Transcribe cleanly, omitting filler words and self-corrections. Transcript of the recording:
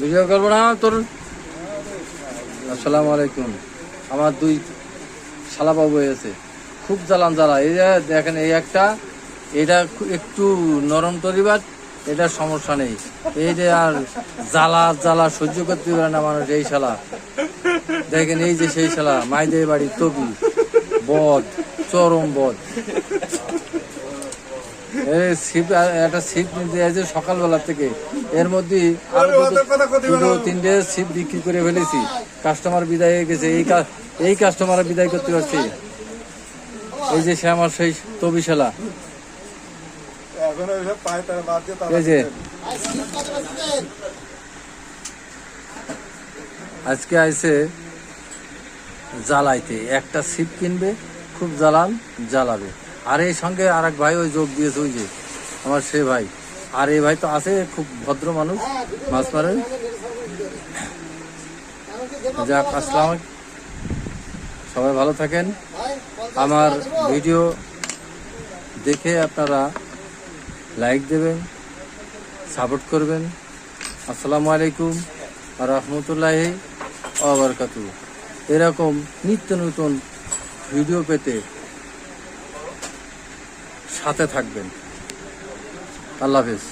Video করবো না তোর। আসসালামু আলাইকুম। আমার দুই শালা বাবু হয়েছে, খুব জ্বালান জ্বালা। এই যে দেখেন, এই একটা, এটা একটু নরম তরিবাদ, এটার সমস্যা নেই। এই যে আর জ্বালা জ্বালা সহ্য করতে পারে না মানুষ। এই শালা দেখেন, এই যে সেই শালা মাইদের বাড়ি তবি বদ, চরম বদ। একটা সিপ নিতে আছে সকালবেলা থেকে, এর মধ্যে আরো দুটো তিনটে সিপ বিক্রি করে ফেলেছি। কাস্টমার বিদায় হয়ে গেছে, এই কাস্টমার বিদায় করতে পারছি। এই যে সে আমার সেই তবিশালা, এই যে আজকে আইছে জ্বালাইতে, একটা সিপ কিনবে, খুব জ্বালাবে। আর এই সঙ্গে আর এক ভাই ওই যোগ দিয়েছে, ওই যে আমার সে ভাই। আর এই ভাই তো আছে খুব ভদ্র মানুষ, মাছ মারে। যাক, আসসালাম, সবাই ভালো থাকেন। আমার ভিডিও দেখে আপনারা লাইক দেবেন, সাপোর্ট করবেন। আসসালামু আলাইকুম আর রহমতুল্লাহি ওয়া বারাকাতুহু। এরকম নিত্য নতুন ভিডিও পেতে সাথে থাকবেন। আল্লাহ হাফেজ।